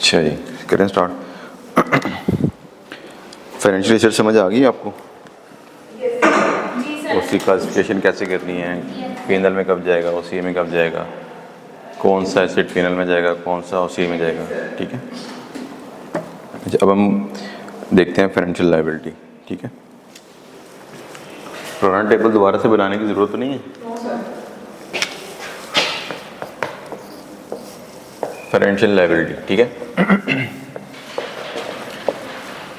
अच्छा जी, करें start. Financial research समझ आ गई आपको? उसकी क्लासिफिकेशन कैसे करनी है, पीएनएल में कब जाएगा, ओसीए में कब जाएगा, कौन सा एसेट पीएनएल में जाएगा, कौन सा ओसीए में जाएगा, ठीक है। अच्छा, अब हम देखते हैं फाइनेंशियल लायबिलिटी, ठीक है। पुराना टेबल दोबारा से बनाने की ज़रूरत तो नहीं है। फाइनेंशियल लायबिलिटी, ठीक है।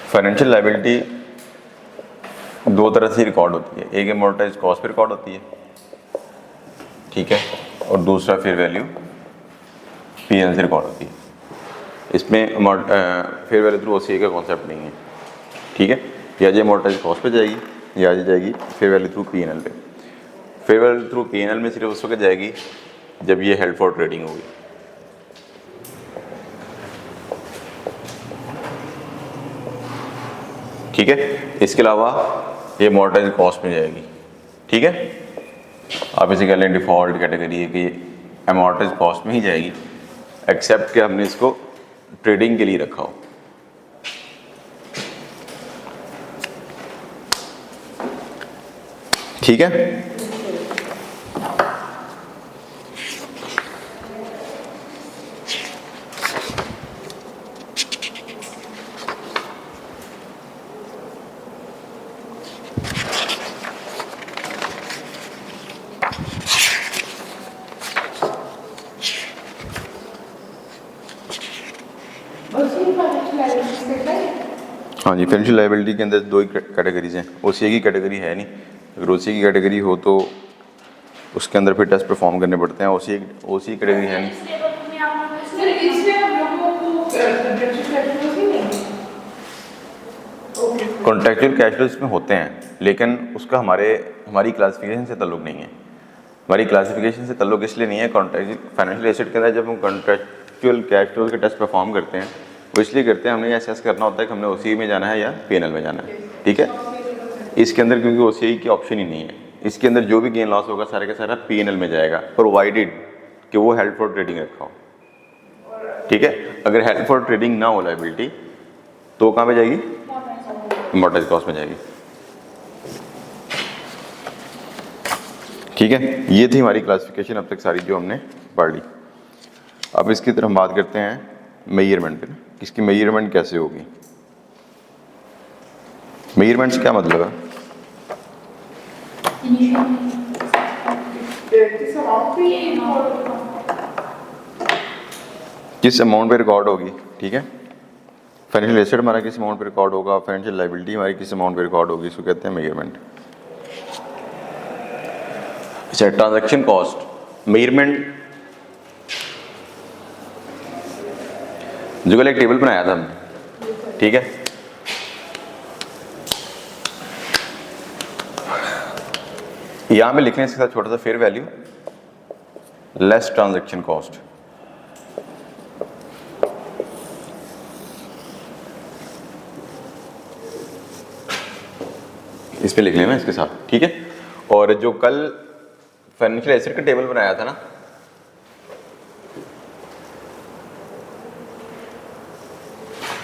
फाइनेंशियल लायबिलिटी दो तरह से रिकॉर्ड होती है, एक एमोर्टाइज कॉस्ट पे रिकॉर्ड होती है, ठीक है, और दूसरा फेयर वैल्यू पीएनएल से रिकॉर्ड होती है। इसमें फेयर वैल्यू थ्रू ओसीए का कॉन्सेप्ट नहीं है, ठीक है। या जो एमोर्टाइज कॉस्ट पे जाएगी या जाएगी फेयर वैल्यू थ्रू पीएनएल पे। फेयर वैल्यू थ्रू पीएनएल में सिर्फ उस वक्त जाएगी जब ये हेल्ड फॉर ट्रेडिंग होगी, ठीक है। इसके अलावा ये एमोर्टाइज कॉस्ट में जाएगी, ठीक है। आप इसे कह लें डिफ़ॉल्ट कैटेगरी है कि एमोर्टाइज कॉस्ट में ही जाएगी, एक्सेप्ट कि हमने इसको ट्रेडिंग के लिए रखा हो, ठीक है। हाँ जी, फाइनेंशियल लायबिलिटी के अंदर दो ही कैटेगरीज हैं। ओसीए की कैटेगरी है नहीं, अगर ओसीए की कैटेगरी हो तो उसके अंदर फिर टेस्ट परफॉर्म करने पड़ते हैं। ओसीए कैटेगरी है नहीं। कॉन्ट्रैक्चुअल कैश फ्लोज में होते हैं, लेकिन उसका हमारी क्लासिफिकेशन से ताल्लुक नहीं है। हमारी क्लासिफिकेशन से ताल्लुक इसलिए नहीं है, कॉन्ट्रैक्चुअल फाइनेंशियल एसेट के अंदर जब हम कॉन्ट्रैक्चुअल कैश फ्लोज के टेस्ट परफॉर्म करते हैं वो इसलिए करते हैं, हमने ये असेस करना होता है कि हमने ओसीए में जाना है या पीएनएल में जाना है, ठीक है। इसके अंदर क्योंकि ओसीए की ऑप्शन ही नहीं है, इसके अंदर जो भी गेन लॉस होगा सारे का सारा पीएनएल में जाएगा, प्रोवाइडेड कि वो हेल्ड फॉर ट्रेडिंग रखा हो, ठीक है। अगर हेल्ड फॉर ट्रेडिंग ना हो लायबिलिटी तो कहाँ पे जाएगी? एमोर्टाइज कॉस्ट में जाएगी, ठीक है। ये थी हमारी क्लासिफिकेशन अब तक सारी जो हमने पढ़ ली। अब इसकी तरफ हम बात करते हैं मेजरमेंट पे। इसकी मेजरमेंट कैसे होगी? मेजरमेंट्स क्या मतलब है? किस अमाउंट पे रिकॉर्ड होगी, ठीक है। फाइनेंशियल एसेट हमारा किस अमाउंट पे रिकॉर्ड होगा, फाइनेंशियल लायबिलिटी हमारी किस अमाउंट पे रिकॉर्ड होगी, इसको कहते हैं मेजरमेंट। अच्छा, ट्रांजैक्शन कॉस्ट मेजरमेंट जो कल एक टेबल बनाया था हमने, ठीक है। यहां पे लिख लें इसके साथ छोटा सा fair value less transaction cost. इस पे लिख लेना इसके साथ, ठीक है। और जो कल फाइनेंशियल एसेट का टेबल बनाया था ना,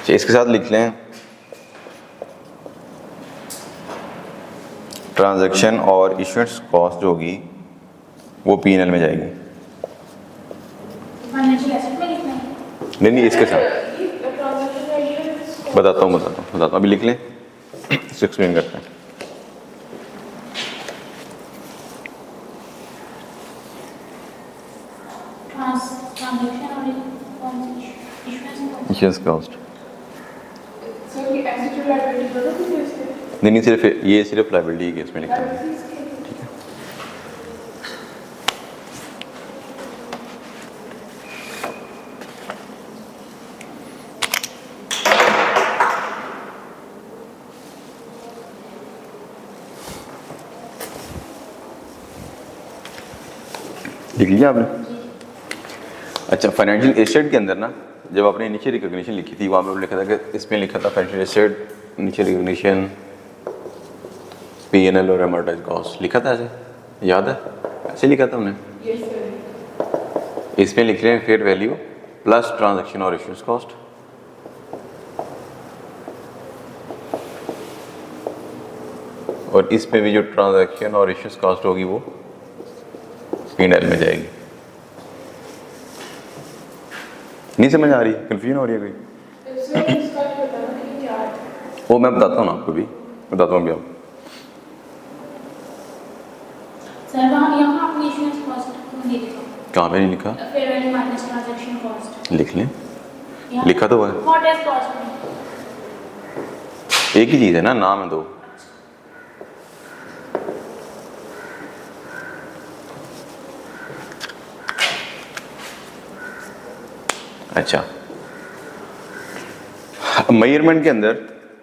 इसके साथ लिख लें ट्रांजैक्शन और इश्यूएंस कॉस्ट जो होगी वो पीएनएल में जाएगी। नहीं, इसके साथ बताता हूँ अभी लिख लें, इसको एक्सप्लेन करते हैं। इश्यूएंस कॉस्ट नहीं, सिर्फ ये सिर्फ लायबिलिटी केस में लिखा है, ठीक है। लिख लिया आपने? अच्छा, फाइनेंशियल एसेट के अंदर ना जब आपने नीचे रिकॉग्निशन लिखी थी वहाँ पे लिखा था कि इसमें लिखा था फाइनेंशियल एसेट, नीचे रिकॉग्निशन, पीएनएल और एमोर्टाइज कॉस्ट लिखा था, ऐसे याद है? ऐसे लिखा था हमने। इसमें लिख रहे हैं फेयर वैल्यू प्लस ट्रांजैक्शन और इश्यूएंस कॉस्ट। और इसमें भी जो ट्रांजैक्शन और इश्यूज कॉस्ट होगी वो P&L में जाएगी। नहीं समझ आ रही, कंफ्यूजन हो रही है कोई? वो मैं बताता हूँ ना आपको भी, बताता हूँ अभी आपको। कहाँ पे नहीं लिखा? लिख लें, लिखा तो है, एक ही चीज़ है ना, नाम है दो। अच्छा, मेजरमेंट के अंदर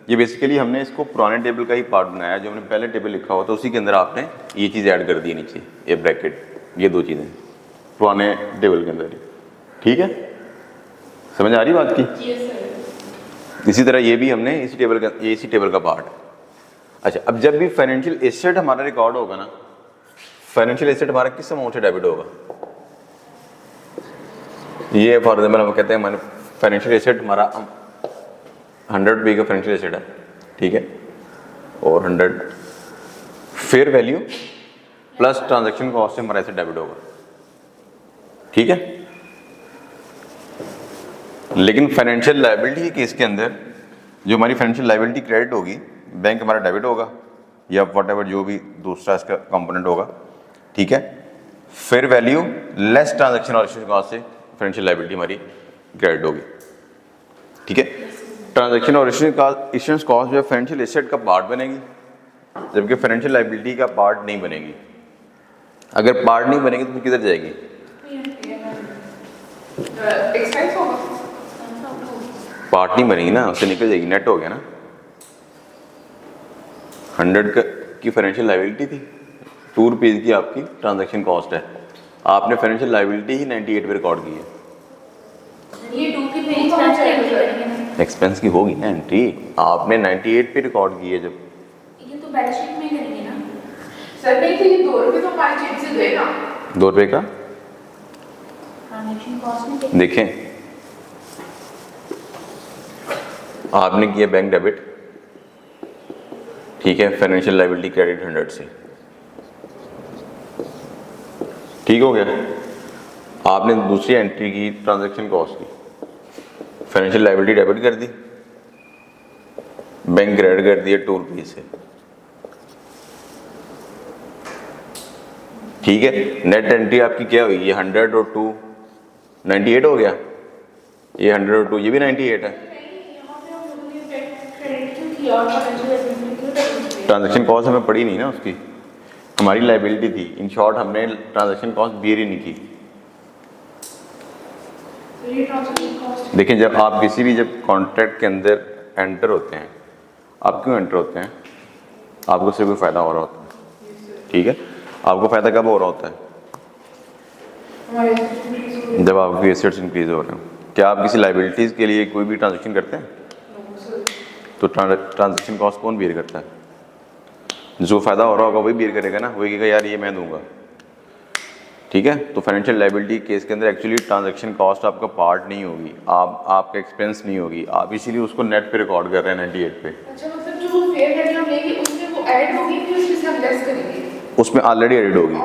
ये बेसिकली हमने इसको पुराने टेबल का ही पार्ट बनाया, जो हमने पहले टेबल लिखा हुआ था उसी के अंदर आपने ये चीज़ ऐड कर दी नीचे, ये ब्रैकेट, ये दो चीज़ें पुराने टेबल के अंदर ही। ठीक है, समझ आ रही बात की? इसी तरह ये भी हमने इसी टेबल का पार्ट है। अच्छा, अब जब भी फाइनेंशियल एसेट हमारा रिकॉर्ड होगा ना, फाइनेंशियल एसेट हमारा किस अमाउंट से डेबिट होगा? ये फॉर एग्जाम्पल हम कहते हैं हमारे फाइनेंशियल एसेट हमारा 100 रुपये का फाइनेंशियल एसेट है, ठीक है, और 100 fair value plus transaction cost से हमारा एसेट डेबिट होगा। ठीक है, लेकिन फाइनेंशियल लायबिलिटी के केस के अंदर जो हमारी फाइनेंशियल लायबिलिटी क्रेडिट होगी, बैंक हमारा डेबिट होगा या व्हाटएवर जो भी दूसरा इसका कंपोनेंट होगा। ठीक है, फेयर वैल्यू लेस ट्रांजैक्शन और इश्यूज कॉस्ट से फाइनेंशियल लायबिलिटी हमारी क्रेडिट होगी। ठीक है, ट्रांजैक्शन और इश्यूज कॉस्ट जो है फाइनेंशियल एसेट का पार्ट बनेगी, जबकि फाइनेंशियल लायबिलिटी का पार्ट नहीं बनेगी। अगर पार्ट नहीं बनेगी तो किधर जाएगी? पार्ट नहीं बनेगी ना, उससे निकल जाएगी, नेट हो गया ना। 100 की फाइनेंशियल लायबिलिटी थी, 2 रुपीज़ की आपकी ट्रांजैक्शन कॉस्ट है, आपने फाइनेंशियल लायबिलिटी ही 98 पे रिकॉर्ड की है। ये 2 की एक्सपेंस की होगी ना एंट्री, आपने 98 पे रिकॉर्ड की है। जब ये तो बैलेंस शीट में करेंगे ना सर, नहीं तो ये 2 रुपये तो हमारी जेब से गए ना। 2 रुपये का ट्रांजैक्शन कॉस्ट में देखें, आपने किया बैंक डेबिट, ठीक है, फाइनेंशियल लायबिलिटी क्रेडिट 100 से, ठीक हो गया। आपने दूसरी एंट्री की ट्रांजैक्शन कॉस्ट की, फाइनेंशियल लायबिलिटी डेबिट कर दी, बैंक क्रेडिट कर दिया 2 रुपीज़ से। ठीक है, नेट एंट्री आपकी क्या हुई? ये 100 और 2 98 हो गया, ये 100 और 2 ये भी 98 है। ट्रांजैक्शन कॉस्ट हमें पड़ी नहीं ना उसकी, हमारी लायबिलिटी थी। इन शॉर्ट हमने ट्रांजैक्शन कॉस्ट बियर ही नहीं की। देखिए, जब आप किसी भी जब कॉन्ट्रैक्ट के अंदर एंटर होते हैं, आप क्यों एंटर होते हैं? आपको उससे कोई फ़ायदा हो रहा होता है, ठीक है। आपको फ़ायदा कब हो रहा होता है? जब आपकी एसेट्स इंक्रीज हो रहे हो। क्या आप किसी लायबिलिटीज़ के लिए कोई भी ट्रांजैक्शन करते हैं? तो ट्रांजैक्शन कॉस्ट कौन बियर करता है? जो फ़ायदा हो रहा होगा वही बियर करेगा ना, वही कहेगा यार ये मैं दूंगा। ठीक है, तो फाइनेंशियल लायबिलिटी केस के अंदर एक्चुअली ट्रांजैक्शन कॉस्ट आपका पार्ट नहीं होगी, आपका एक्सपेंस नहीं होगी, आप इसीलिए उसको नेट पे रिकॉर्ड कर रहे हैं 98 पे। अच्छा, मतलब जो फेयर वैल्यू हम लेंगे उसमें वो ऐड होगी कि उसमें से हम लेस करेंगे? उसमें ऑलरेडी एडेड होगी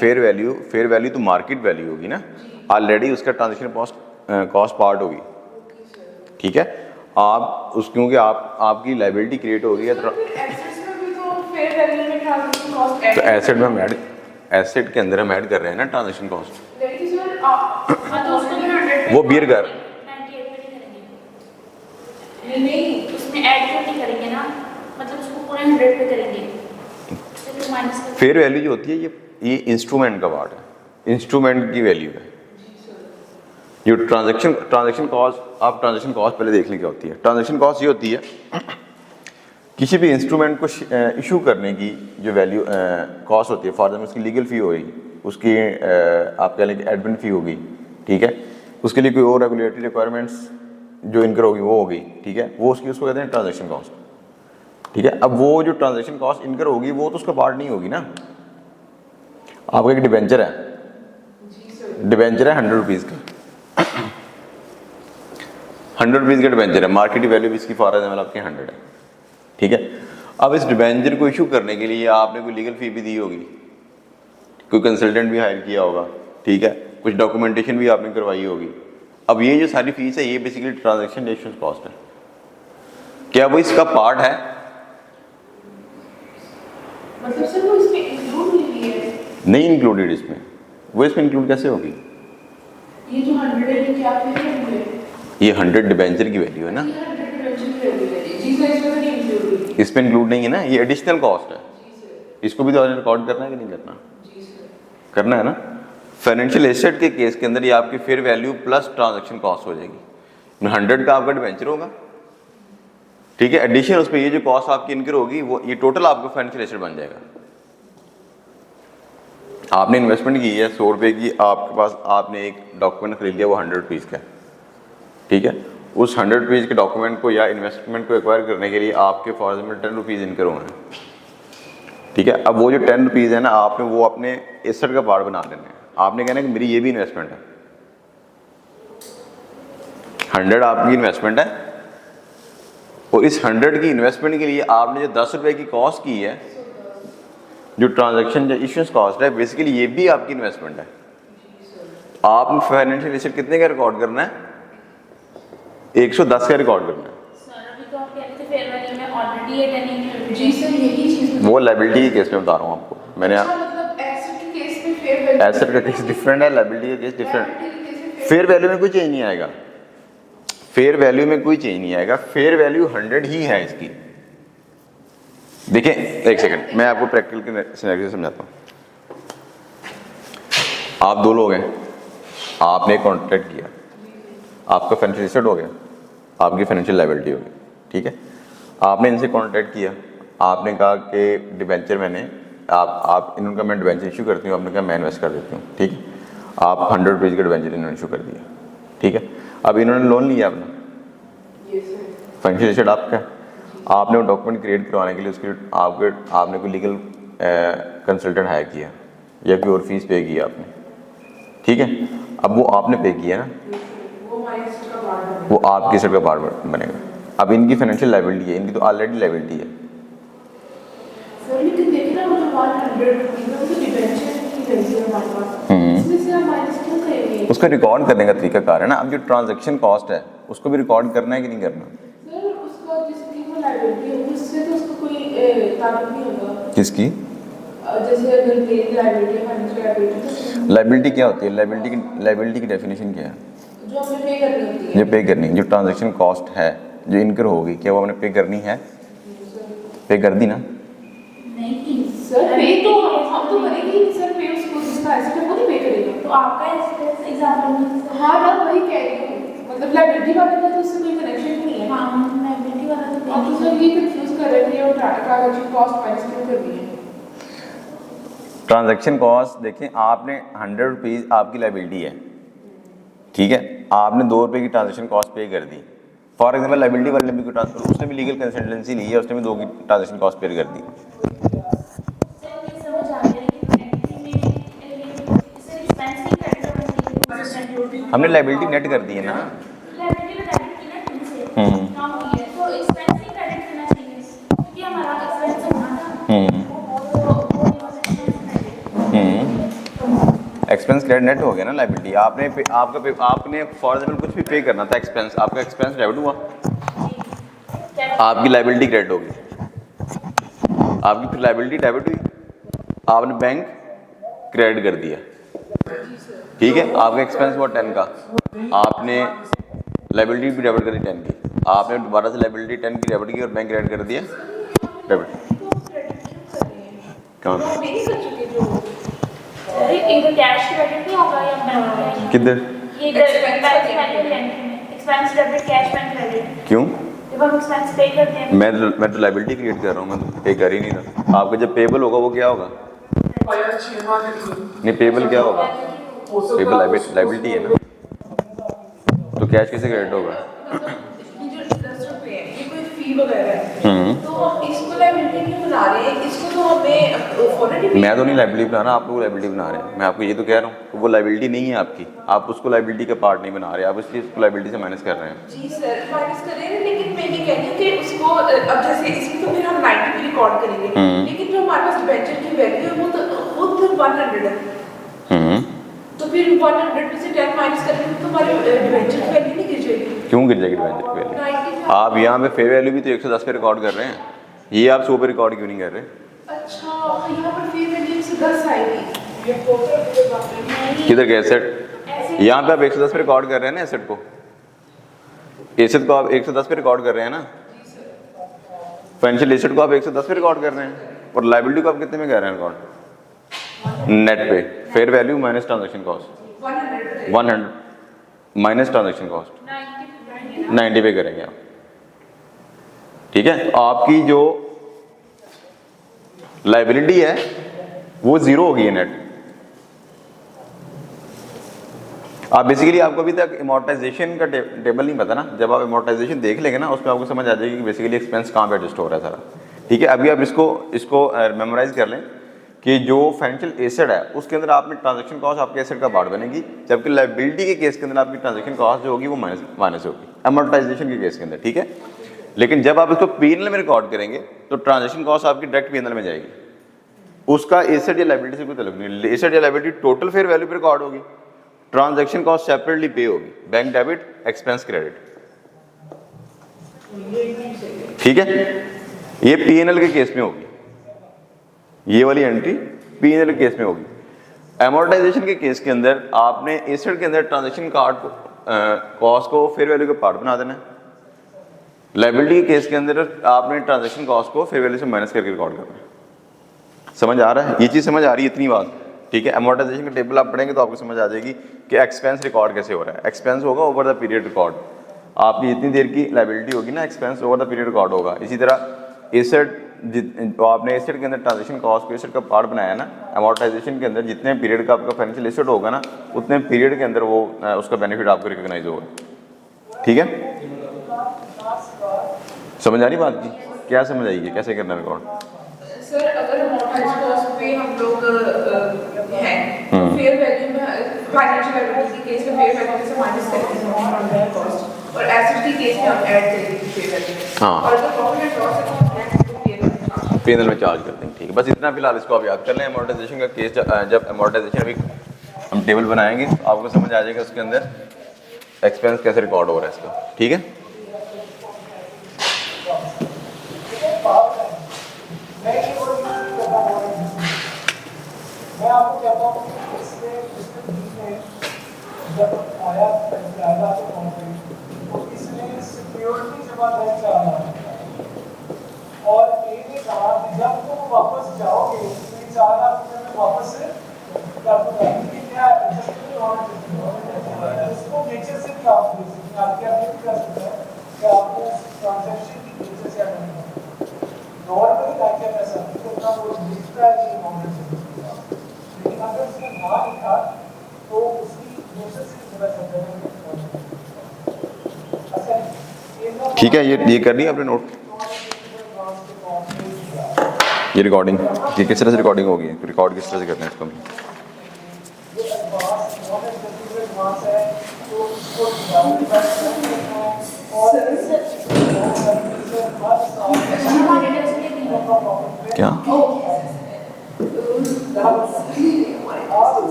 फेयर वैल्यू तो मार्केट वैल्यू होगी ना, ऑलरेडी उसका ट्रांजैक्शन कॉस्ट पार्ट होगी। ठीक है, आप उस क्योंकि आपकी लायबिलिटी क्रिएट हो गई है तो एसेट में हम एसेट के अंदर हम ऐड कर रहे हैं ना ट्रांजैक्शन कॉस्ट, वो बियर कर 98 पे नहीं करेंगे, उसमें ऐड क्यों नहीं करेंगे ना, मतलब उसको पूरा 100 पे करेंगे। फेयर वैल्यू जो होती है ये इंस्ट्रूमेंट का पार्ट है, इंस्ट्रूमेंट की वैल्यू है। जो ट्रांजैक्शन कॉस्ट, आप ट्रांजैक्शन कॉस्ट पहले देख लें क्या होती है। ट्रांजैक्शन कॉस्ट ये होती है किसी भी इंस्ट्रूमेंट को इशू करने की जो वैल्यू कॉस्ट होती है। फॉर एग्जाम्पल उसकी लीगल फ़ी होगी, उसकी आप कह लें कि एडमिन फ़ी होगी, ठीक है, उसके लिए कोई और रेगुलेटरी रिक्वायरमेंट्स जो इनकर होगी वो होगी, ठीक है, वो उसको कहते हैं ट्रांजैक्शन कॉस्ट। ठीक है, अब वो जो ट्रांजैक्शन कॉस्ट इनकर होगी वो तो उसका पार्ट नहीं होगी ना। आपका एक डिबेंचर है 100 रुपीज़ का, 100 रुपीज़ का डिबेंचर है, मार्केट वैल्यू भी इसकी फॉर एग्जाम्पल आपके 100 है। ठीक है, अब इस डिबेंचर को इशू करने के लिए आपने कोई लीगल फी भी दी होगी, कोई कंसल्टेंट भी हायर किया होगा, ठीक है, कुछ डॉक्यूमेंटेशन भी आपने करवाई होगी। अब ये जो सारी फीस है ये बेसिकली ट्रांजैक्शन इशूएंस कॉस्ट है। क्या वो इसका पार्ट है? मतलब सर वो इसमें इंक्लूड नहीं है? नहीं इंक्लूडेड इसमें। वो इसमें इंक्लूड कैसे होगी? ये जो 100 है ये क्या है? ये 100 डिबेंचर की वैल्यू है ना, ये 100 डिबेंचर की वैल्यू है जी सर, इसमें तो नहीं इंक्लूड हुई। इसमें इंक्लूड नहीं है ना, ये एडिशनल कॉस्ट है। जी सर। इसको भी तो रिकॉर्ड करना है कि नहीं करना? जी सर। करना है ना। फाइनेंशियल एसेट के केस के अंदर ये आपकी fair value plus transaction cost हो जाएगी। 100 का आपका डिबेंचर होगा, ठीक है, एडिशन उस पर ये जो कॉस्ट आपकी इनकर होगी वो ये टोटल आपका फाइनेंशियल एसेट बन जाएगा। आपने इन्वेस्टमेंट की है 100 रुपये की, आपके पास आपने एक डॉक्यूमेंट खरीद लिया वो 100 रुपीज़ का है, ठीक है, उस 100 रुपीज़ के डॉक्यूमेंट को या इन्वेस्टमेंट को एक्वायर करने के लिए आपके फॉर एग्जाम्पल 10 रुपीज़ इनकर होना है, ठीक है। अब वो जो 10 रुपीज़ है ना, आपने वो अपने एसेट का पार्ट बना देना है। आपने कहना है कि मेरी ये भी इन्वेस्टमेंट है, 100 आपकी इन्वेस्टमेंट है और इस 100 की इन्वेस्टमेंट के लिए आपने जो 10 रुपये की कॉस्ट की है, जो ट्रांजैक्शन जो इश्यूएंस कॉस्ट है, बेसिकली ये भी आपकी इन्वेस्टमेंट है। आपने फाइनेंशियल एसेट कितने का रिकॉर्ड करना है? 110 का रिकॉर्ड करना है। सर अभी तो आप कह रहे थे फेयर वैल्यू में ऑलरेडी ये डन इंक्लूडेड। जी सर, यही चीज वो लायबिलिटी के केस में बता रहा हूँ आपको मैंने। मतलब एसेट के केस में फेयर वैल्यू, एसेट का केस डिफरेंट है, लायबिलिटी का केस डिफरेंट। फेयर वैल्यू में कोई चेंज नहीं आएगा, फेयर वैल्यू में कोई चेंज नहीं आएगा, फेयर वैल्यू 100 ही है इसकी। देखिए एक सेकंड, मैं आपको प्रैक्टिकल के सिनेरियो से समझाता हूँ। आप दो लोग हैं, आपने कॉन्ट्रैक्ट किया, आपका फाइनेंशियल एसेट हो गया, आपकी फाइनेंशियल लायबिलिटी हो गई, ठीक है। आपने इनसे कॉन्ट्रैक्ट किया, आपने कहा कि डिबेंचर मैंने आप इनका मैं डिबेंचर इशू करती हूँ, आपने कहा मैं इन्वेस्ट कर देती हूँ, ठीक है। आप 100 रुपीज़ का डिबेंचर इन्होंने इशू कर दिया, ठीक है। अब इन्होंने लोन लिया अपना, फाइनेंशियल एसेट आपका है, आपने वो डॉक्यूमेंट क्रिएट करवाने के लिए उसके आपने कोई लीगल कंसल्टेंट हायर किया या कोई और फीस पे किया आपने, ठीक है। अब वो आपने पे किया ना, वो आपके एसेट का पार्ट बनेगा। अब इनकी फाइनेंशियल लायबिलिटी है, इनकी तो ऑलरेडी लायबिलिटी है। सर लेकिन देखिए ना, वो जो 100 रुपीस में वो डिबेंचर की वैल्यू है हमारे पास, इसमें से हम माइनस क्यों करेंगे? उसका रिकॉर्ड करने का तरीका कार है ना। अब जो ट्रांजैक्शन कॉस्ट है उसको भी रिकॉर्ड करना है कि नहीं करना? सर उसका जिसकी वो लायबिलिटी होगी उससे तो उसका कोई ताल्लुक नहीं होगा। किसकी जैसे अगर ट्रेड लायबिलिटी है, फाइनेंशियल लायबिलिटी, लायबिलिटी क्या होती है? लायबिलिटी की डेफिनेशन क्या है? जो हमें पे करनी होती है, जो पे करनी, जो ट्रांजैक्शन कॉस्ट है जो इनकर होगी, क्या वो हमने पे करनी है? पे कर दी ना? नहीं सर पे तो हम तो करेंगे ही सर, पे उसको जिसका एसेट है वो नहीं पे करेगा। तो आपका एग्जांपल में हाँ ना, वही कह रही हूँ, मतलब लायबिलिटी वाले का तो उससे कोई कनेक्शन नहीं है। हाँ लायबिलिटी वाला तो आप तो सर ये कंफ्यूज कर रहे थे और ट्रांजैक्शन कॉस्ट माइनस क्यों कर दी है? ट्रांजैक्शन कॉस्ट देखें, आपने 100 रुपीज़ आपकी लायबिलिटी है, ठीक है, आपने 2 रुपये की ट्रांजैक्शन कॉस्ट पे कर दी। फॉर एग्जाम्पल लायबिलिटी वाले ने भी उसने भी लीगल कंसल्टेंसी ली है, उसने भी 2 की ट्रांजैक्शन कॉस्ट पे कर दी। हमने लायबिलिटी नेट कर दी है ना। एक्सपेंस क्रेडिट नेट हो गया ना लायबिलिटी। आपने आपने फॉर एग्जाम्पल कुछ भी पे करना था एक्सपेंस, आपका एक्सपेंस डेबिट हुआ, आपकी लायबिलिटी क्रेडिट होगी, आपकी फिर लायबिलिटी डेबिट हुई, आपने बैंक क्रेडिट कर दिया, ठीक है। आपका एक्सपेंस हुआ 10 का, आपने लायबिलिटी भी डेबिट कर दी 10 की, आपने दोबारा से लायबिलिटी 10 की डेबिट की और बैंक क्रेडिट कर दिया डेबिट। कौन इधर कैश क्रेडिट नहीं होगा या बैंक क्रेडिट? किधर? ये expense debit cash bank credit. क्यों? जब हम एक्सपेंस पे करते हैं मैं तो लायबिलिटी क्रिएट कर रहा हूँ, मैं तो पे कर ही नहीं रहा। आपका जब पेबल होगा वो क्या होगा? नहीं पेबल क्या होगा? पेबल लायबिलिटी है ना, तो कैश कैसे क्रेडिट होगा? ये जो 10 रुपये है ये कोई फी फी वगैरह है, तो हम इसको लायबिलिटी क्यों बना रहे हैं? इसको तो हमें ऑलरेडी मैं तो नहीं लाइबिलिटी बना रहा, आप लोग लाइबिलिटी बना रहे हैं। मैं आपको ये तो कह रहा हूँ, तो वो लाइबिलिटी नहीं है आपकी, आप उसको लाइबिलिटी का पार्ट नहीं बना रहे, आप इसलिए उसको लाइबिलिटी से माइनस कर रहे हैं। जी सर माइनस कर रहे हैं, लेकिन मैं ये कह रही हूँ कि उसको अब जैसे इसमें तो फिर हम 90 भी रिकॉर्ड करेंगे, लेकिन जो हमारे पास डिबेंचर की वैल्यू है वो तो 100 है। तो फिर 100 में से 10 माइनस करेंगे तो हमारे डिबेंचर की वैल्यू नहीं गिर जाएगी? क्यों गिर जाएगी डिबेंचर की वैल्यू? 90 आप यहाँ पे फेयर वैल्यू भी तो 110 पे रिकॉर्ड कर रहे हैं, ये आप 100 पे रिकॉर्ड क्यों नहीं कर रहे? अच्छा, तो यहाँ पर फेयर वैल्यू से 10 आएगी। ये टोटल किधर गए एसेट? यहाँ पे आप 110 पे रिकॉर्ड कर रहे हैं ना एसेट को, एसेट को आप 110 पे रिकॉर्ड कर रहे हैं ना, फाइनेंशियल एसेट को आप 110 पे रिकॉर्ड कर रहे हैं, और लाइबिलिटी को आप कितने में कर रहे हैं रिकॉर्ड? नेट पे, fair value minus transaction cost 100 minus transaction cost 90 पे करेंगे आप, ठीक है। तो आपकी जो लाइबिलिटी है वो 0 होगी है नेट। आप बेसिकली, आपको अभी तक अमोर्टाइजेशन का टेबल नहीं पता ना, जब आप अमोर्टाइजेशन देख लेंगे ना उसमें आपको समझ आ जाएगी कि बेसिकली एक्सपेंस कहाँ पे एडजस्ट हो रहा है सारा, ठीक है। अभी आप इसको मेमोराइज कर लें कि जो फाइनेंशियल एसेट है उसके अंदर आपने ट्रांजैक्शन कॉस्ट आपके एसेट का पार्ट बनेगी, जबकि लायबिलिटी के केस के अंदर आपकी ट्रांजैक्शन कॉस्ट जो होगी वो माइनस होगी अमोर्टाइजेशन के केस के अंदर, ठीक है। लेकिन जब आप इसको पीएनएल में रिकॉर्ड करेंगे तो ट्रांजैक्शन कॉस्ट आपकी डायरेक्ट पीएनएल में जाएगी, उसका एसेट या लायबिलिटी से कोई ताल्लुक नहीं। एसेट या लायबिलिटी टोटल फेयर वैल्यू पे रिकॉर्ड होगी, ट्रांजैक्शन कॉस्ट सेपरेटली पे होगी, बैंक डेबिट एक्सपेंस क्रेडिट, ठीक है। ये पीएनएल के केस में होगी, ये वाली एंट्री पीएनएल के केस में होगी। अमोर्टाइजेशन के केस के अंदर आपने एसेट के अंदर ट्रांजैक्शन कॉस्ट को फेयर वैल्यू का पार्ट बना देना है, लायबिलिटी के केस के अंदर आपने ट्रांजैक्शन कॉस्ट को फेयर वैल्यू से माइनस करके रिकॉर्ड करना है। समझ आ रहा है? ये चीज़ समझ आ रही है इतनी बात, ठीक है। अमोर्टाइजेशन का टेबल आप पढ़ेंगे तो आपको समझ आ जाएगी कि एक्सपेंस रिकॉर्ड कैसे हो रहा है। एक्सपेंस होगा ओवर द पीरियड रिकॉर्ड, आपकी जितनी देर की लायबिलिटी होगी ना expense over the period record होगा। इसी तरह एसेट, तो आपने एसेट के अंदर ट्रांजैक्शन कॉस्ट को एसेट का पार्ट बनाया ना, अमोर्टाइजेशन के अंदर जितने पीरियड का आपका फाइनेंशियल एसेट होगा ना उतने पीरियड के अंदर वो उसका बेनिफिट आपको रिकॉग्नाइज होगा, ठीक है। समझ आ रही बात की? क्या समझ आई है कैसे करना रिकॉर्ड? सर अगर अमोर्टाइज्ड कॉस्ट पे हम लोग हैं फेयर वैल्यू में फाइनेंशियल लायबिलिटी के केस में फेयर वैल्यू से माइनस करेंगे अमोर्टाइज्ड कॉस्ट, और एसेट के केस में हम ऐड करेंगे फेयर वैल्यू, हाँ, और अगर प्रॉफिट एंड लॉस अकाउंट है तो पीएनएल में चार्ज कर देंगे, ठीक है। बस इतना फिलहाल इसको आप याद कर लें। अमोर्टाइजेशन का केस जब अमोर्टाइजेशन अभी हम टेबल बनाएंगे तो आपको समझ आ जाएगा उसके अंदर एक्सपेंस कैसे रिकॉर्ड हो रहा है इसका, ठीक है। मैं आपको कहता हूँ कि इसके बीच में जब आया तो कंपनी तो इसमें सिक्योरिटी जमा बैंक से आना और एक ने कहा कि जब तुम वापस जाओगे तो 4 लाख रुपये में वापस से कर दूंगा, क्या इसको नेचर से क्या आप देख सकते हैं, आप क्या कर सकते हैं कि आपको ट्रांजेक्शन की नेचर से अगर नॉर्मली लाइक क्या पैसा तो उतना वो दिखता है कि अमाउंट, लेकिन अगर उसने ना लिखा तो उसकी दूसरे से पता चलता है। ठीक है, ये कर लिया आपने नोट, ये रिकॉर्डिंग ये किस तरह से रिकॉर्डिंग होगी, रिकॉर्ड किस तरह से करते हैं इसको क्या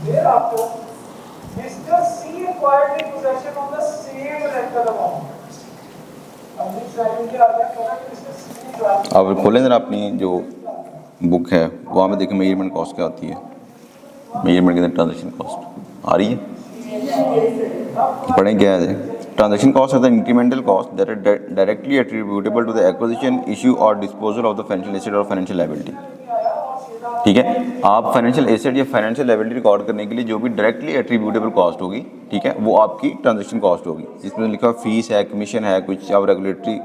Thereafter, Mr. C acquired the possession of the same rental amount. अब नेक्स्ट लाइन में क्या आ गया? Mr. C ने अब खोलें जरा अपनी जो बुक है वहाँ पे देखें मेजरमेंट कॉस्ट क्या होती है। मेजरमेंट के अंदर ट्रांजेक्शन कॉस्ट आ रही है, पढ़ें क्या है। ट्रांजेक्शन कॉस्ट है the incremental cost that are directly attributable to the acquisition, issue और disposal of the financial asset और फाइनेंशियल लायबिलिटी। ठीक है, आप फाइनेंशियल एसेट या फाइनेंशियल लायबिलिटी रिकॉर्ड करने के लिए जो भी डायरेक्टली एट्रीब्यूटेबल कॉस्ट होगी, ठीक है, वो आपकी ट्रांजेक्शन कॉस्ट होगी, जिसमें लिखा हुआ फीस है, कमीशन है, कुछ आप रेगुलेटरी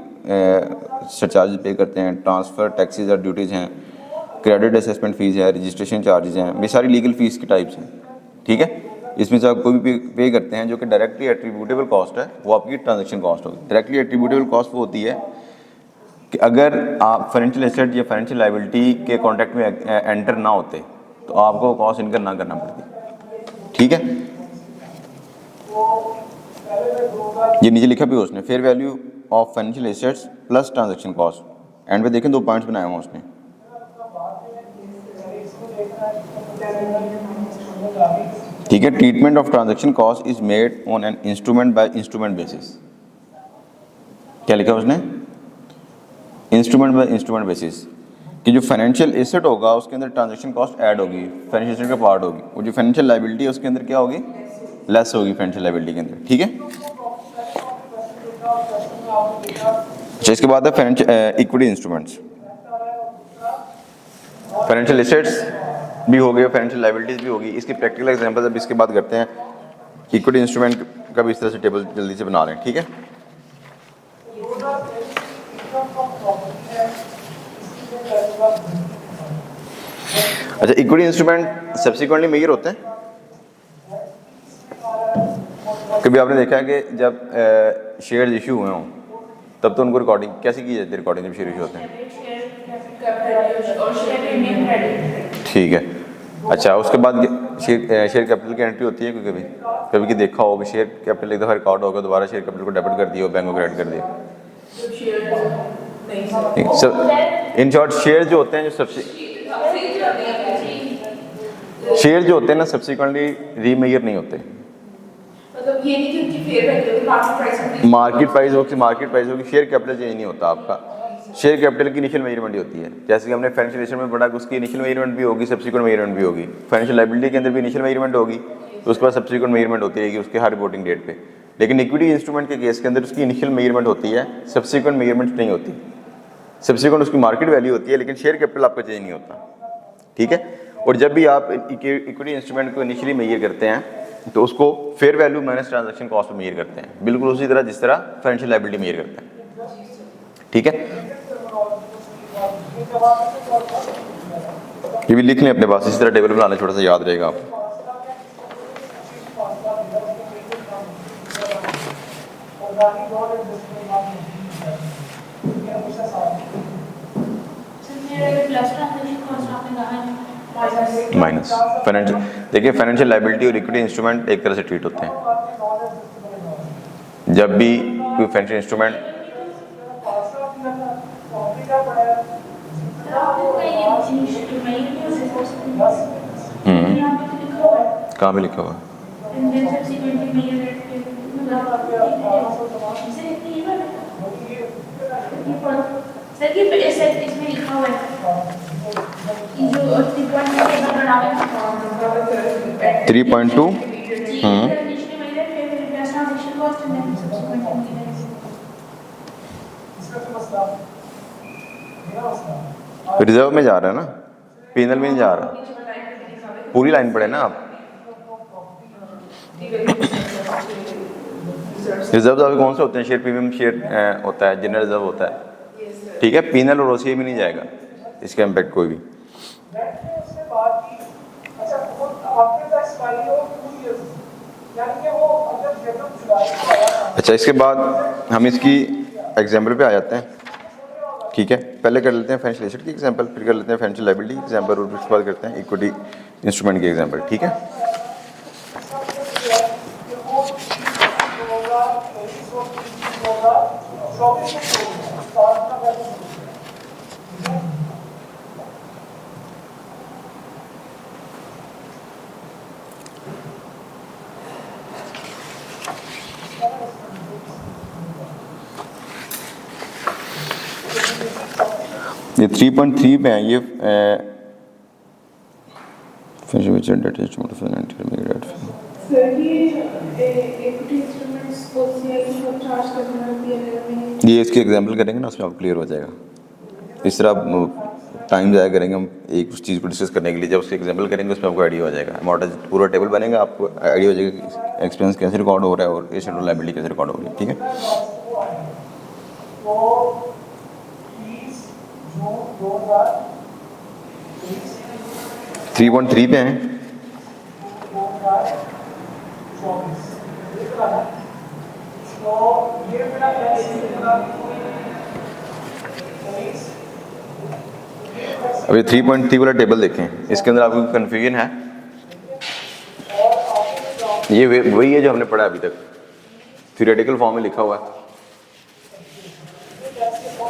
सरचार्ज पे करते हैं, ट्रांसफ़र टैक्सेस और ड्यूटीज़ हैं, क्रेडिट असेसमेंट फ़ीस है, रजिस्ट्रेशन चार्जेस हैं, ये सारी लीगल फ़ीस की टाइप्स हैं। ठीक है, इसमें से आप कोई भी पे करते हैं जो कि डायरेक्टली एट्रीब्यूटेबल कॉस्ट है, वो आपकी ट्रांजेक्शन कॉस्ट होगी। डायरेक्टली एट्रीब्यूटेबल कॉस्ट वो होती है कि अगर आप फाइनेंशियल एसेट या फाइनेंशियल लायबिलिटी के कॉन्ट्रैक्ट में एंटर ना होते तो आपको कॉस्ट इनकर ना करना पड़ती। ठीक है, ये नीचे लिखा भी उसने fair value of financial assets plus transaction cost. And पे देखें 2 पॉइंट्स बनाए हुए हैं उसने। ठीक है, treatment of transaction cost is made on an instrument by instrument basis. क्या लिखा उसने? इंस्ट्रूमेंट बाय इंस्ट्रूमेंट बेसिस, कि जो फाइनेंशियल एसेट होगा उसके अंदर ट्रांजेक्शन कॉस्ट ऐड होगी, फाइनेंशियल एसेट का पार्ट होगी, और जो फाइनेंशियल लायबिलिटी है उसके अंदर क्या होगी, लेस होगी फाइनेंशियल लायबिलिटी के अंदर। ठीक है, अच्छा इसके बाद है financial equity instruments. Financial assets भी हो गए, फाइनेंशियल लायबिलिटीज भी होगी। इसकी प्रैक्टिकल एग्जांपल अब इसके बाद करते हैं। इक्विटी इंस्ट्रूमेंट का भी इस तरह से टेबल जल्दी से बना लें। ठीक है, अच्छा इक्विटी इंस्ट्रूमेंट सब्सिक्वेंटली मेजर होते हैं। कभी आपने देखा है कि जब शेयर इशू हुए हों तब तो उनको रिकॉर्डिंग कैसे की जाती है? रिकॉर्डिंग जब शेयर इशू होते हैं, ठीक है। अच्छा उसके बाद शेयर कैपिटल की एंट्री होती है कोई कभी कभी की देखा होगा, शेयर कैपिटल एक दफ़ा रिकॉर्ड होगा, दोबारा शेयर कैपिटल को डेबिट कर दिया, बैंक को क्रेडिट कर दिया। इन शॉर्ट शेयर जो होते हैं, जो शेयर जो होते हैं ना सब्सिक्वेंटली रीमेजर नहीं होते। मतलब ये नहीं कि उनकी फेयर वैल्यू मार्केट प्राइस होगी, शेयर कैपिटल चेंज नहीं होता आपका। शेयर कैपिटल की इनिशियल मेजरमेंट ही होती है। जैसे कि हमने फाइनेंशियल एसेट में पढ़ा कि उसकी इनिशियल मेजरमेंट भी होगी, सब्सिक्वेंट मेजरमेंट भी होगी। फाइनेंशियल लायबिलिटी के अंदर भी इनिशियल मेजरमेंट होगी, तो उसके बाद सब्सिक्वेंट मेजरमेंट होती रहेगी उसके हर रिपोर्टिंग डेट पे। लेकिन इक्विटी इंस्ट्रूमेंट के केस के अंदर उसकी इनिशियल मेजरमेंट होती है, सब्सिक्वेंट मेजरमेंट नहीं होती। सब्सिक्वेंट उसकी मार्केट वैल्यू होती है, लेकिन शेयर कैपिटल आपका चेंज नहीं होता। ठीक है, और जब भी आप इक्विटी इंस्ट्रूमेंट को इनिशियली मेजर करते हैं तो उसको fair value minus transaction cost में मेजर करते हैं, बिल्कुल उसी तरह जिस तरह फाइनेंशियल लायबिलिटी मेजर करते हैं। ठीक है, ये भी लिख लें अपने पास, इस तरह टेबल बनाना छोटा सा याद रहेगा आपको। माइनस फाइनेंशियल, देखिए फाइनेंशियल लायबिलिटी और इक्विटी इंस्ट्रूमेंट एक तरह से ट्रीट होते हैं। जब भी कोई फाइनेंशियल इंस्ट्रूमेंट कहाँ पे लिखा हुआ? सर ये इसमें लिखा हुआ है जो 3.2 रिजर्व में जा रहा है ना, पेनल में नहीं जा रहा। पूरी लाइन पढ़े ना आप। रिजर्व आपके कौन से होते हैं? शेयर प्रीमियम शेयर होता है, जनरल रिजर्व होता है। ठीक है, पीनल और ओसीए में नहीं जाएगा इसका इम्पैक्ट कोई भी। अच्छा इसके बाद हम इसकी एग्जाम्पल पे आ जाते हैं। ठीक है, पहले कर लेते हैं फाइनेंशियल एसेट की एग्जांपल, फिर कर लेते हैं फाइनेंशियल लायबिलिटी की एग्जांपल, और उसके बाद करते हैं इक्विटी इंस्ट्रूमेंट की एग्जांपल। ठीक है, ये 3.3 पे है ये सर ये इक्विटी इंस्ट्रूमेंट्स ओसीआई को चार्ज करना है। ये इसकी एग्जाम्पल करेंगे ना, उसमें आपको क्लियर हो जाएगा। इस तरह टाइम ज़ाया करेंगे हम एक उस चीज़ को डिस्कस करने के लिए, जब उसके एग्जाम्पल करेंगे उसमें आपको आइडिया हो जाएगा। अमाउंट पूरा टेबल बनेगा, आपको आइडिया हो जाएगा एक्सपेंस कैसे रिकॉर्ड हो रहा है और एसेट और लायबिलिटी कैसे रिकॉर्ड हो रही है। ठीक है, तो 30 जून 2023 3.3 पे हैं। 2024 तो ये मेरा अभी 3.3 वाला टेबल देखें, इसके अंदर आपको कन्फ्यूजन है। ये वही है जो हमने पढ़ा अभी तक, थ्योरेटिकल फॉर्म में लिखा हुआ है।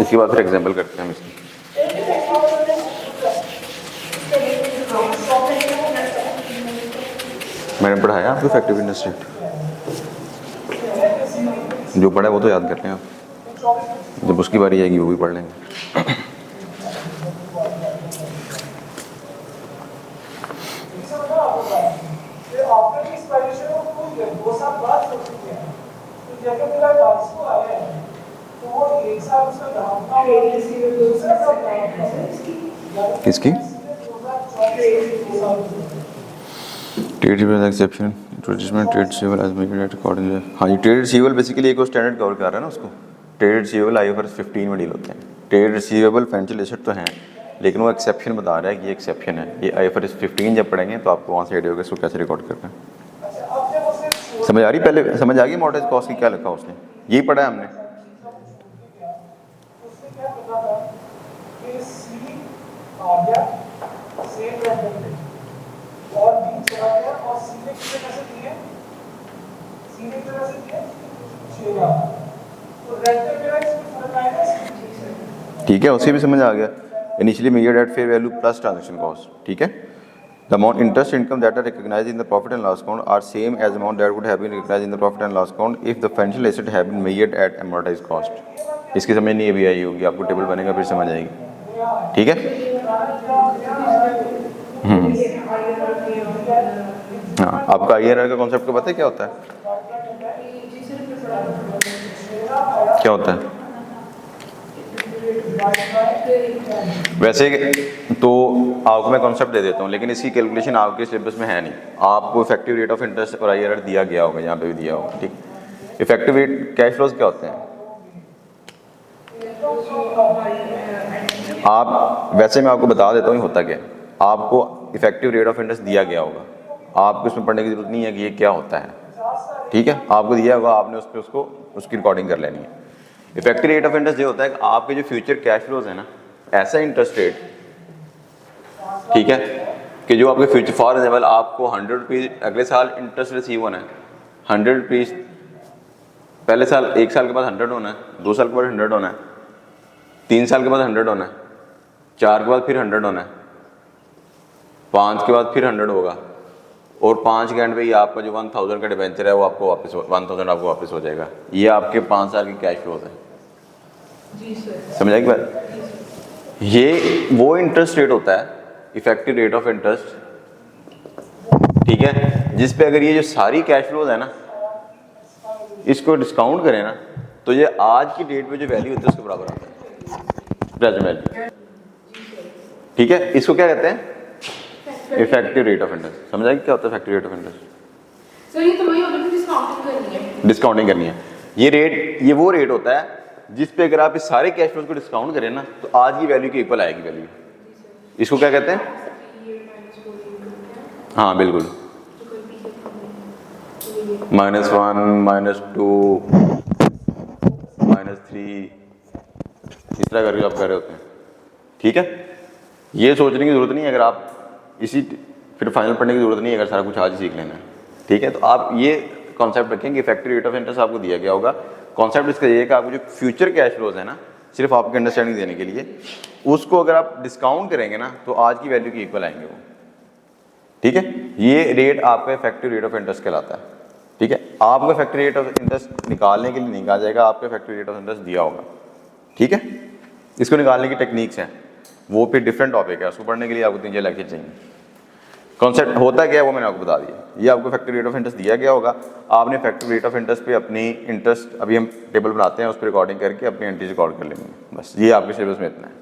इसके बाद फिर एग्जांपल करते हैं हम इसकी। मैंने पढ़ाया आपको इफेक्टिव इंटरेस्ट रेट, जो पढ़ा है वो तो याद कर लें आप, जब उसकी बारी आएगी वो भी पढ़ लेंगे। किसकी? Trade receivable exception introducement trade receivable as made at accordingly. हाँ, ये ट्रेड रिसीवेबल बेसिकली एक स्टैंडर्ड कवर कर रहा है ना उसको। ट्रेड रिसीवेबल आईएफआरएस 15 में डील होते हैं। ट्रेड रिसीवेबल फाइनेंशियल एसेट तो हैं, लेकिन वो एक्सेप्शन बता रहा है कि ये एक्सेप्शन है। ये आईएफआरएस 15 जब पढ़ेंगे तो आपको वहाँ से आइडिया होगा इसको कैसे रिकॉर्ड करना है। समझ आ रही? पहले समझ आ गई अमॉर्टाइज्ड कॉस्ट की क्या लिखा उसने, यही पढ़ा है हमने। और भी चला गया और सीधे कितने कैसे दिए, सीधे तरह से दिए 6,000। तो रेंटल मेरा इसमें फर्क आएगा। ठीक है, उसी भी समझ आ गया। Initially measured at fair value plus transaction cost. ठीक है, the amount interest income that are recognised in the profit and loss account are same as amount that would have been recognised in the profit and loss account if the financial asset have been measured at amortised cost. इसकी समझ नहीं अभी आई होगी, आपको table बनेगा फिर समझ आएगी। ठीक है, हाँ, आपका आईआरआर का कॉन्सेप्ट को पता है क्या होता है? क्या होता है? वैसे तो आपको मैं कॉन्सेप्ट दे देता हूँ, लेकिन इसकी कैलकुलेशन आपके सिलेबस में है नहीं। आपको इफेक्टिव रेट ऑफ इंटरेस्ट और आईआरआर दिया गया होगा, यहाँ पे भी दिया होगा। ठीक, इफेक्टिव रेट कैश फ्लोज क्या होते हैं? आप वैसे मैं आपको बता देता हूँ होता क्या है। आपको इफेक्टिव रेट ऑफ इंटरेस्ट दिया गया होगा, आपको इसमें पढ़ने की जरूरत नहीं है कि ये क्या होता है। ठीक है, आपको दिया होगा, आपने उस पर उसकी रिकॉर्डिंग कर लेनी है। इफेक्टिव रेट ऑफ इंटरेस्ट ये होता है कि आपके जो फ्यूचर कैश फ्लोज है ना, ऐसा इंटरेस्ट रेट, ठीक है, कि जो आपके फ्यूचर, फॉर एग्जाम्पल आपको 100 रुपीज़ अगले साल इंटरेस्ट रिसीव होना है, 100 रुपीज़ पहले साल, 1 साल के बाद 100 होना है, 2 साल के बाद 100 होना है, 3 साल के बाद 100 होना है, 4 के बाद फिर 100 होना है, 5 के बाद फिर 100 होगा, और 5 के एंड पे ये आपका जो 1000 का डिबेंचर है वो आपको वापस 1000 आपको वापस हो जाएगा। ये आपके 5 साल की कैश फ्लोज है। जी सर, समझ आएगी बात? ये वो इंटरेस्ट रेट होता है, इफेक्टिव रेट ऑफ इंटरेस्ट, ठीक है, जिस पे अगर ये जो सारी कैश फ्लोज है ना, इसको डिस्काउंट करें ना, तो ये आज की डेट में जो वैल्यू होती है उसके बराबर आता है, प्रेजेंट वैल्यू। ठीक है, इसको क्या कहते हैं? Effective rate of interest. समझ आएगी क्या होता है effective rate of interest? Sir ये तो वही होता है कि डिस्काउंटिंग करनी है। डिस्काउंटिंग करनी है। ये रेट, ये वो रेट होता है जिस पे अगर आप इस सारे कैश फ्लोज को डिस्काउंट करें ना, तो आज की वैल्यू के इक्वल आएगी वैल्यू। इसको क्या कहते हैं? हाँ बिल्कुल, -1, -2, -3, इस तरह करके आप कर रहे होते हैं। ठीक है, ये सोचने की जरूरत नहीं है, अगर आप इसी फिर फाइनल पढ़ने की जरूरत नहीं है, अगर सारा कुछ आज ही सीख लेना है। ठीक है, तो आप ये कॉन्सेप्ट रखें कि इफेक्टिव रेट ऑफ इंटरेस्ट आपको दिया गया होगा। कॉन्सेप्ट इसका ये है कि आपको जो फ्यूचर कैश फ्लोज है ना, सिर्फ आपको अंडरस्टैंडिंग देने के लिए, उसको अगर आप डिस्काउंट करेंगे ना, तो आज की वैल्यू के इक्वल आएंगे वो। ठीक है, ये रेट आपका इफेक्टिव रेट ऑफ इंटरेस्ट कहलाता है। ठीक है, आपको इफेक्टिव रेट ऑफ इंटरेस्ट निकालने के लिए नहीं कहा जाएगा, आपको इफेक्टिव रेट ऑफ इंटरेस्ट दिया होगा। ठीक है, इसको निकालने की टेक्निक्स हैं। वो फिर डिफरेंट टॉपिक है, उसको पढ़ने के लिए आपको 3-4 लेक्चर चाहिए। कॉन्सेप्ट होता क्या है वो मैंने आपको बता दिया। ये आपको फैक्टर रेट ऑफ इंटरेस्ट दिया गया होगा, आपने फैक्टर रेट ऑफ इंटरेस्ट पे अपनी इंटरेस्ट, अभी हम टेबल बनाते हैं, उस पर रिकॉर्डिंग करके अपनी एंट्रीज रिकॉर्ड कर लेंगे, बस ये आपके सिलेबस में इतना है।